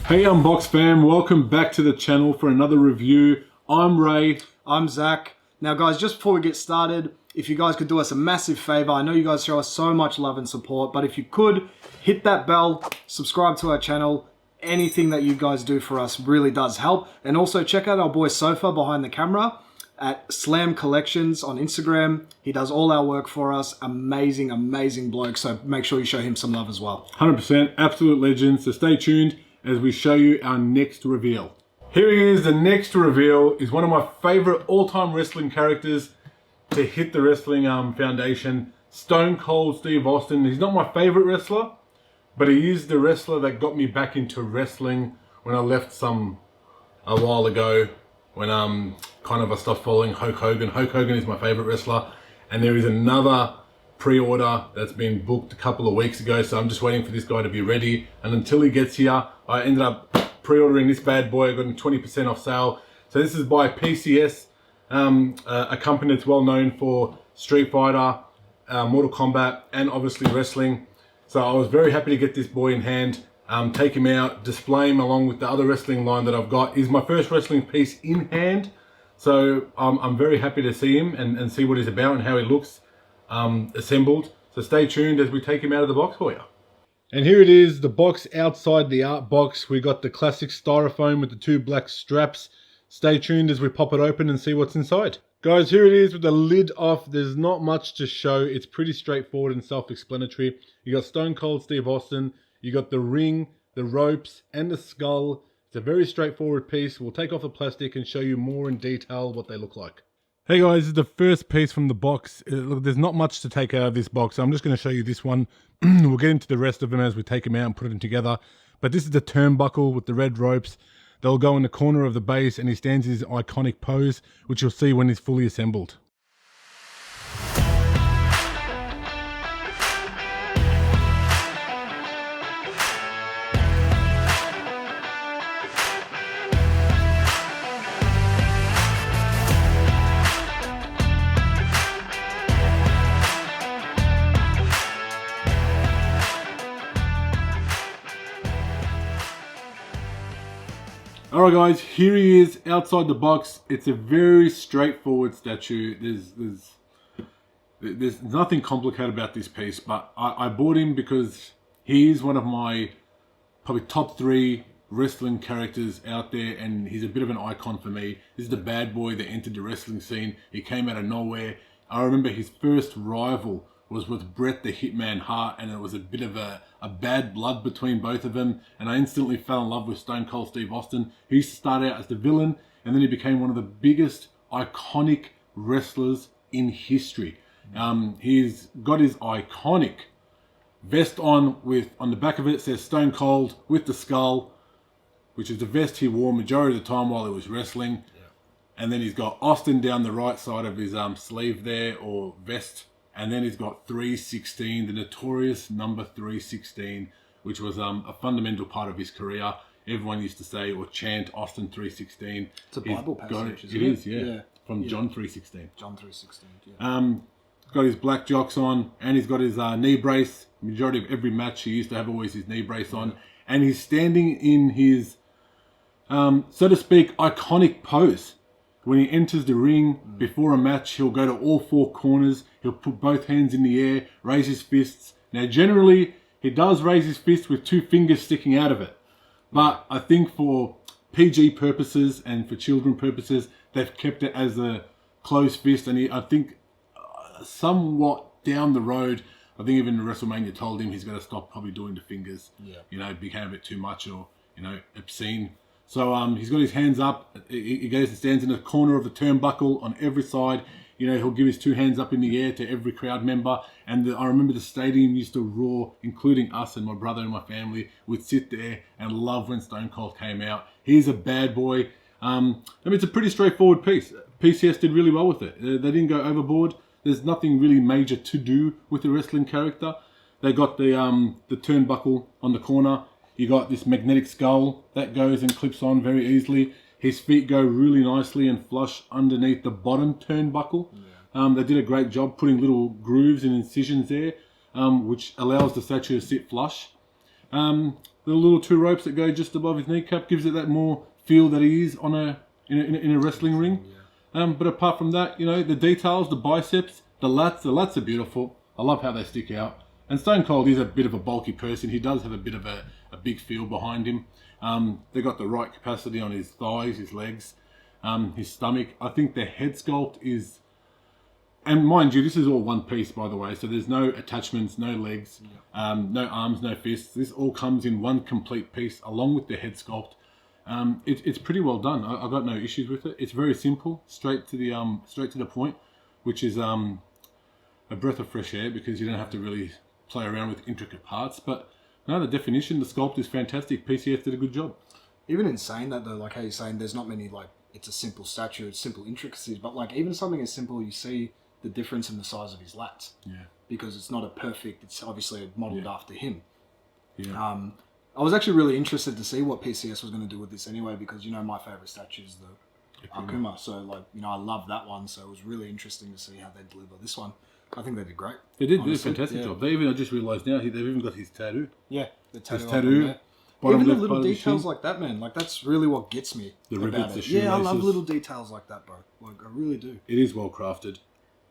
Hey Unboxed fam, welcome back to the channel for another review. I'm Ray. I'm Zach. Now guys, just before we get started, if you guys could do us a massive favor, I know you guys show us so much love and support, but if you could, hit that bell, subscribe to our channel. Anything that you guys do for us really does help. And also check out our boy Sofa behind the camera at Slam Collections on Instagram. He does all our work for us. Amazing, amazing bloke. So make sure you show him some love as well. 100%, absolute legend. So stay tuned as we show you our next reveal. Here he is. The next reveal is one of my favorite all-time wrestling characters to hit the wrestling foundation. Stone Cold Steve Austin. He's not my favorite wrestler, but he is the wrestler that got me back into wrestling when I left a while ago, when kind of I stopped following Hulk Hogan. Hulk Hogan is my favorite wrestler, and there is another pre-order that's been booked a couple of weeks ago, so I'm just waiting for this guy to be ready. And until he gets here, I ended up pre-ordering this bad boy. I got him 20% off sale. So this is by PCS, a company that's well known for Street Fighter, Mortal Kombat, and obviously wrestling. So I was very happy to get this boy in hand, take him out, display him along with the other wrestling line that I've got. He's my first wrestling piece in hand. So I'm very happy to see him and see what he's about and how he looks assembled. So stay tuned as we take him out of the box for you. And here it is, the box outside the art box. We got the classic styrofoam with the two black straps. Stay tuned as we pop it open and see what's inside. Guys, here it is with the lid off. There's not much to show. It's pretty straightforward and self-explanatory. You got Stone Cold Steve Austin. You got the ring, the ropes, and the skull. It's a very straightforward piece. We'll take off the plastic and show you more in detail what they look like. Hey guys, this is the first piece from the box. Look, there's not much to take out of this box, so I'm just going to show you this one. We'll get into the rest of them as we take them out and put them together. But this is the turnbuckle with the red ropes. They'll go in the corner of the base, and he stands in his iconic pose, which you'll see when he's fully assembled. Alright guys, here he is outside the box. It's a very straightforward statue. There's nothing complicated about this piece, but I bought him because he is one of my probably top 3 wrestling characters out there, and he's a bit of an icon for me. This is the bad boy that entered the wrestling scene. He came out of nowhere. I remember his first rival was with Bret the Hitman Hart, and it was a bit of a bad blood between both of them, and I instantly fell in love with Stone Cold Steve Austin. He used to start out as the villain, and then he became one of the biggest iconic wrestlers in history. He's got his iconic vest on the back of it says Stone Cold with the skull, which is the vest he wore majority of the time while he was wrestling. And then he's got Austin down the right side of his sleeve there, or vest. And then he's got 316, the notorious number 316, which was a fundamental part of his career. Everyone used to say or chant Austin 316. It's a Bible passage, isn't it? It is, yeah. From John 316. John 316, yeah. Got his black jocks on, and he's got his knee brace. Majority of every match he used to have always his knee brace on. And he's standing in his, so to speak, iconic pose. When he enters the ring before a match, he'll go to all 4 corners. He'll put both hands in the air, raise his fists. Now, generally, he does raise his fist with 2 fingers sticking out of it. But I think for PG purposes and for children purposes, they've kept it as a closed fist. And I think somewhat down the road, I think even WrestleMania told him he's got to stop probably doing the fingers. Yeah. You know, it became a bit too much, or, you know, obscene. So he's got his hands up. He goes and stands in the corner of the turnbuckle on every side. You know, he'll give his 2 hands up in the air to every crowd member. And I remember the stadium used to roar, including us and my brother and my family would sit there and love when Stone Cold came out. He's a bad boy. I mean, it's a pretty straightforward piece. PCS did really well with it. They didn't go overboard. There's nothing really major to do with the wrestling character. They got the turnbuckle on the corner. You got this magnetic skull that goes and clips on very easily. His feet go really nicely and flush underneath the bottom turnbuckle. Yeah. They did a great job putting little grooves and incisions there, which allows the statue to sit flush. The little 2 ropes that go just above his kneecap gives it that more feel that he is on in a wrestling ring. But apart from that, you know, the details, the biceps, the lats are beautiful. I love how they stick out. And Stone Cold is a bit of a bulky person. He does have a bit of a big feel behind him. They got the right capacity on his thighs, his legs, his stomach. I think the head sculpt is, and mind you, this is all one piece, by the way. So there's no attachments, no legs, no arms, no fists. This all comes in one complete piece along with the head sculpt. It's pretty well done. I've got no issues with it. It's very simple, straight to the point, which is a breath of fresh air because you don't have to really play around with intricate parts. But no, the definition, the sculpt is fantastic. PCS did a good job. Even in saying that though, like how you're saying, there's not many, like, it's a simple statue, it's simple intricacies, but like even something as simple, you see the difference in the size of his lats. Yeah. Because it's not a perfect, it's obviously modelled after him. Yeah. I was actually really interested to see what PCS was going to do with this anyway, because, you know, my favourite statue is the Akuma. So, like, you know, I love that one. So it was really interesting to see how they deliver this one. I think they did great. They did do a fantastic job. They even, I just realised now, they've even got his tattoo. Yeah, the tattoo. His tattoo. Even the little details like that, man. Like, that's really what gets me about it. Yeah, I love little details like that, bro. Like, I really do. It is well crafted.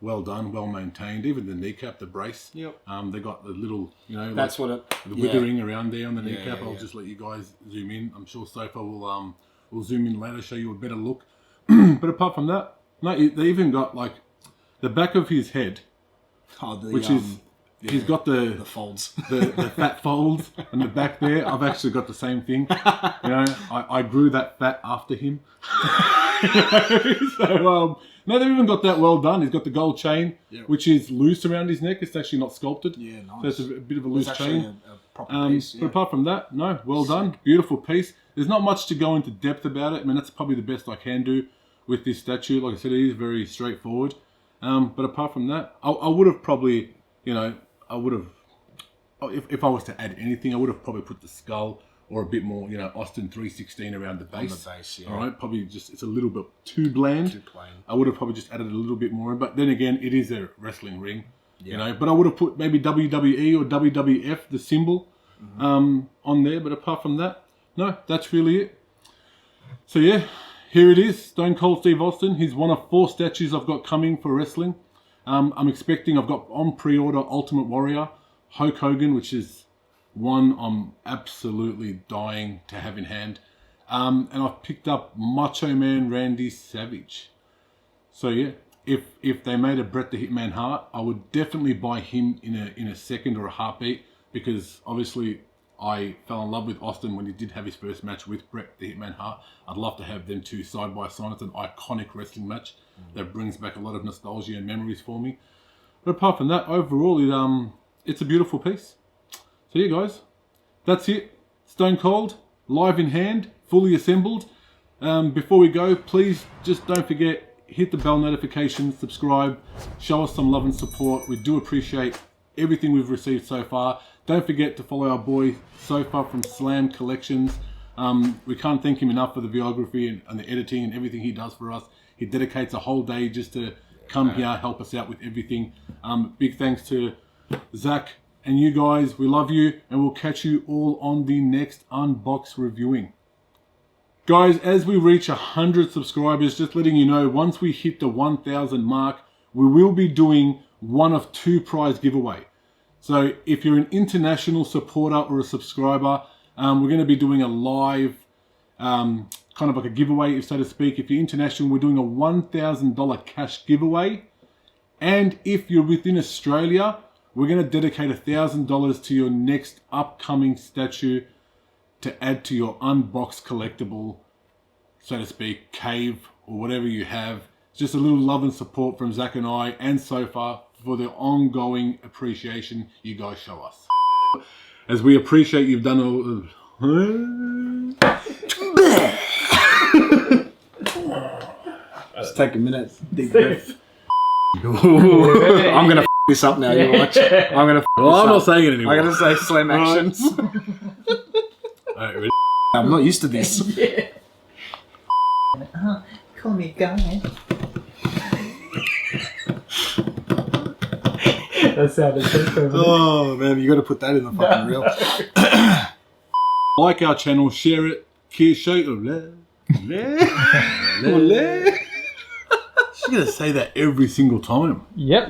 Well done, well maintained. Even the kneecap, the brace. Yep. They got the little, you know, that's like what it. The withering around there on the kneecap. Yeah. I'll just let you guys zoom in. I'm sure Sofa will zoom in later, show you a better look. But apart from that, no, they even got like the back of his head, which is he's got the folds, the fat folds, and the back there. I've actually got the same thing. You know, I grew that fat after him. So no, they've even got that well done. He's got the gold chain, which is loose around his neck. It's actually not sculpted. Yeah, nice. So it's a bit of a loose chain. A proper piece, But apart from that, no, well done. Beautiful piece. There's not much to go into depth about it. I mean, that's probably the best I can do with this statue. Like I said, it is very straightforward. But apart from that, I would have probably, you know, if I was to add anything, I would have probably put the skull or a bit more, you know, Austin 316 around the base. On the base, yeah. All right, probably just, it's a little bit too bland. Too plain. I would have probably just added a little bit more. But then again, it is a wrestling ring, you know. But I would have put maybe WWE or WWF, the symbol, on there. But apart from that, no, that's really it. So yeah, here it is, Stone Cold Steve Austin. He's one of 4 statues I've got coming for wrestling. I'm expecting, I've got on pre-order Ultimate Warrior, Hulk Hogan, which is one I'm absolutely dying to have in hand. And I've picked up Macho Man Randy Savage. So yeah, if they made a Bret the Hitman Hart, I would definitely buy him in a second or a heartbeat, because obviously I fell in love with Austin when he did have his first match with Bret the Hitman Hart. I'd love to have them two side by side. It's an iconic wrestling match that brings back a lot of nostalgia and memories for me. But apart from that, overall, it's a beautiful piece. So yeah, guys, that's it. Stone Cold, live in hand, fully assembled. Before we go, please just don't forget, hit the bell notification, subscribe, show us some love and support. We do appreciate everything we've received so far. Don't forget to follow our boy Sofa from Slam Collections. We can't thank him enough for the videography and the editing and everything he does for us. He dedicates a whole day just to come here, help us out with everything. Big thanks to Zach and you guys. We love you, and we'll catch you all on the next Unboxed reviewing. Guys, as we reach 100 subscribers, just letting you know, once we hit the 1,000 mark, we will be doing one of 2 prize giveaway. So if you're an international supporter or a subscriber, we're going to be doing a live, kind of like a giveaway, so to speak. If you're international, we're doing a $1,000 cash giveaway. And if you're within Australia, we're going to dedicate $1,000 to your next upcoming statue to add to your Unboxed Collectable, so to speak, cave or whatever you have. It's just a little love and support from Zach and I and Sofa for the ongoing appreciation you guys show us. As we appreciate you've done all... Just take a minute, deep breath. I'm gonna f this up now. You watch. I'm gonna. I'm not saying it anymore. I'm gonna say slam actions. Alright, ready? I'm not used to this. Yeah. Call me guy. That's how they take over. Oh man, you got to put that in the fucking reel. Like our channel, share it, show love. She's gonna say that every single time. Yep.